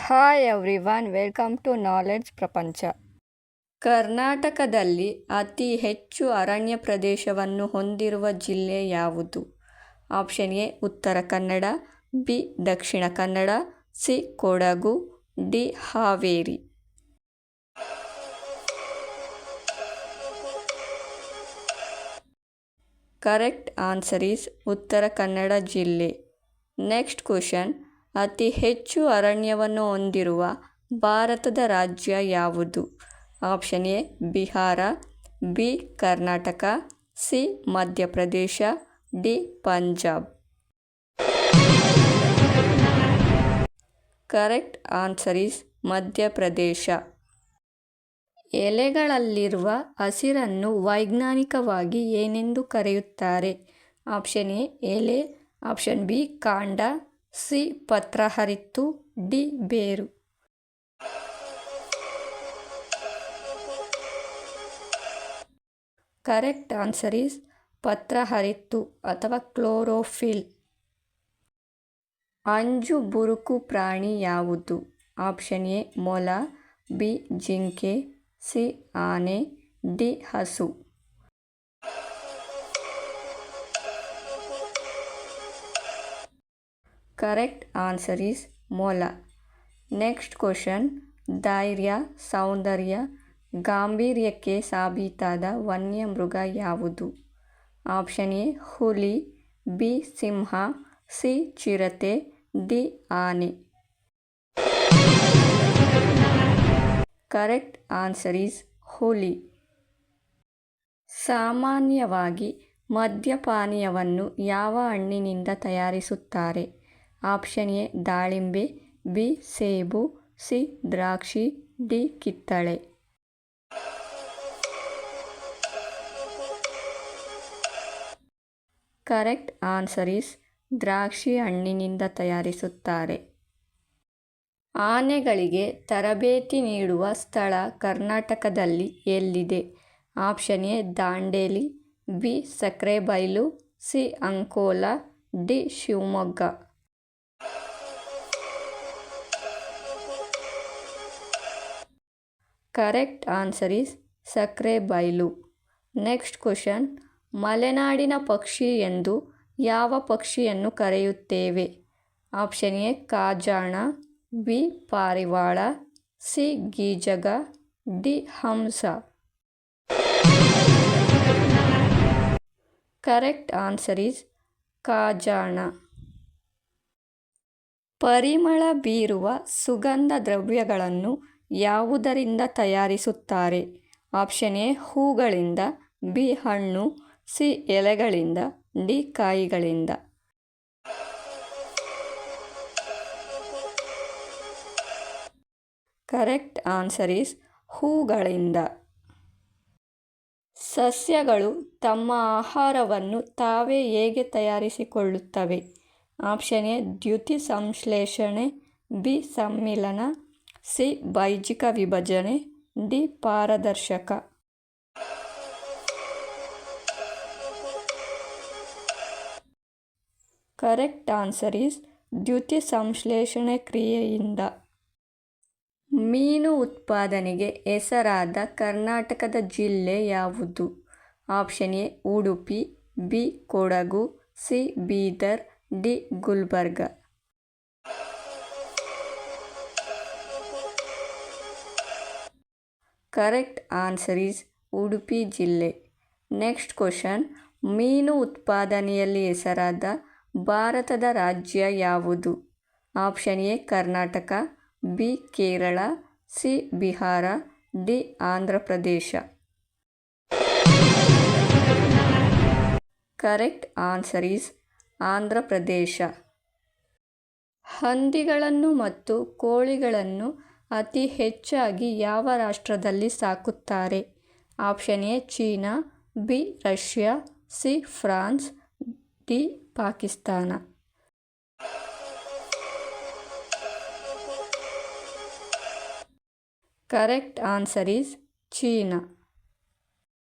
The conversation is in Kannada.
Hi everyone, welcome to knowledge ಪ್ರಪಂಚ. ಕರ್ನಾಟಕದಲ್ಲಿ ಅತಿ ಹೆಚ್ಚು ಅರಣ್ಯ ಪ್ರದೇಶವನ್ನು ಹೊಂದಿರುವ ಜಿಲ್ಲೆ ಯಾವುದು? Option A Uttara Kannada, B Dakshina Kannada, C Kodagu, D Haveri. Correct answer is Uttara Kannada ಜಿಲ್ಲೆ. ನೆಕ್ಸ್ಟ್ ಕ್ವಶನ್, ಅತಿ ಹೆಚ್ಚು ಅರಣ್ಯವನ್ನು ಹೊಂದಿರುವ ಭಾರತದ ರಾಜ್ಯ ಯಾವುದು? Option A Bihar, B Karnataka, C Madhya Pradesh, D Punjab. Correct answer is Madhya Pradesh. ಎಲೆಗಳಲ್ಲಿರುವ ಹಸಿರನ್ನು ವೈಜ್ಞಾನಿಕವಾಗಿ ಏನೆಂದು ಕರೆಯುತ್ತಾರೆ? ಆಪ್ಷನ್ ಎ ಎಲೆ, ಆಪ್ಷನ್ ಬಿ ಕಾಂಡ, ಸಿ ಪತ್ರಹರಿತ್ತು, ಡಿ ಬೇರು. ಕರೆಕ್ಟ್ ಆನ್ಸರ್ ಈಸ್ ಪತ್ರಹರಿತ್ತು ಅಥವಾ ಕ್ಲೋರೋಫಿಲ್. ಅಂಜು ಬುರುಕು ಪ್ರಾಣಿ ಯಾವುದು? ಆಪ್ಷನ್ ಎ ಮೊಲ, ಬಿ ಜಿಂಕೆ, ಸಿ ಆನೆ, ಡಿ ಹಸು. ಕರೆಕ್ಟ್ ಆನ್ಸರ್ ಈಸ್ ಮೊಲ. ನೆಕ್ಸ್ಟ್ ಕ್ವಶನ್, ಧೈರ್ಯ, ಸೌಂದರ್ಯ, ಗಾಂಭೀರ್ಯಕ್ಕೆ ಸಾಬೀತಾದ ವನ್ಯಮೃಗ ಯಾವುದು? ಆಪ್ಷನ್ ಎ ಹುಲಿ, ಬಿ ಸಿಂಹ, ಸಿ ಚಿರತೆ, ಡಿ ಆನೆ. ಕರೆಕ್ಟ್ ಆನ್ಸರ್ ಈಸ್ ಹುಲಿ. ಸಾಮಾನ್ಯವಾಗಿ ಮದ್ಯಪಾನೀಯವನ್ನು ಯಾವ ಹಣ್ಣಿನಿಂದ ತಯಾರಿಸುತ್ತಾರೆ? ಆಪ್ಷನ್ ಎ ದಾಳಿಂಬೆ, ಬಿ ಸೇಬು, ಸಿ ದ್ರಾಕ್ಷಿ, ಡಿ ಕಿತ್ತಳೆ. ಕರೆಕ್ಟ್ ಆನ್ಸರ್ ಈಸ್ ದ್ರಾಕ್ಷಿ ಹಣ್ಣಿನಿಂದ ತಯಾರಿಸುತ್ತಾರೆ. ಆನೆಗಳಿಗೆ ತರಬೇತಿ ನೀಡುವ ಸ್ಥಳ ಕರ್ನಾಟಕದಲ್ಲಿ ಎಲ್ಲಿದೆ? Option A Dandeli, B Sakrebailu, C Ankola, D Shivamogga. Correct answer is Sakrebailu. Next question, ಮಲೆನಾಡಿನ ಪಕ್ಷಿ ಎಂದು ಯಾವ ಪಕ್ಷಿಯನ್ನು ಕರೆಯುತ್ತೇವೆ? ಆಪ್ಷನ್ ಎ ಕಾಜಾಣ, ಬಿ ಪಾರಿವಾಳ, ಸಿ ಗೀಜಗ, ಡಿ ಹಂಸ. ಕರೆಕ್ಟ್ ಆನ್ಸರ್ ಈಸ್ ಕಾಜಾಣ. ಪರಿಮಳ ಬೀರುವ ಸುಗಂಧ ದ್ರವ್ಯಗಳನ್ನು ಯಾವುದರಿಂದ ತಯಾರಿಸುತ್ತಾರೆ? ಆಪ್ಷನ್ ಎ ಹೂಗಳಿಂದ, ಬಿ ಹಣ್ಣು, ಸಿ ಎಲೆಗಳಿಂದ, ಡಿ ಕಾಯಿಗಳಿಂದ. ಕರೆಕ್ಟ್ ಆನ್ಸರ್ ಈಸ್ ಹೂಗಳಿಂದ. ಸಸ್ಯಗಳು ತಮ್ಮ ಆಹಾರವನ್ನು ತಾವೇ ಹೇಗೆ ತಯಾರಿಸಿಕೊಳ್ಳುತ್ತವೆ? ಆಪ್ಷನ್ ಎ ದ್ಯುತಿ ಸಂಶ್ಲೇಷಣೆ, ಬಿ ಸಮ್ಮಿಲನ, ಸಿ ಬೈಜಿಕ ವಿಭಜನೆ, ಡಿ ಪಾರದರ್ಶಕ. ಕರೆಕ್ಟ್ ಆನ್ಸರ್ ಈಸ್ ದ್ಯುತಿ ಸಂಶ್ಲೇಷಣೆ ಕ್ರಿಯೆಯಿಂದ. ಮೀನು ಉತ್ಪಾದನೆಗೆ ಹೆಸರಾದ ಕರ್ನಾಟಕದ ಜಿಲ್ಲೆ ಯಾವುದು? Option A Udupi, B Kodagu, C Bidar, D Gulbarga. Correct answer is Udupi ಜಿಲ್ಲೆ. ನೆಕ್ಸ್ಟ್ ಕ್ವಶನ್, ಮೀನು ಉತ್ಪಾದನೆಯಲ್ಲಿ ಹೆಸರಾದ ಭಾರತದ ರಾಜ್ಯ ಯಾವುದು? Option A Karnataka, B Kerala, C Bihar, D Andhra Pradesh. Correct answer is Andhra Pradesh. ಹಂದಿಗಳನ್ನು ಮತ್ತು ಕೋಳಿಗಳನ್ನು ಅತಿ ಹೆಚ್ಚಾಗಿ ಯಾವ ರಾಷ್ಟ್ರದಲ್ಲಿ ಸಾಕುತ್ತಾರೆ? Option A China, B Russia, C France, D Pakistan. Correct answer is China.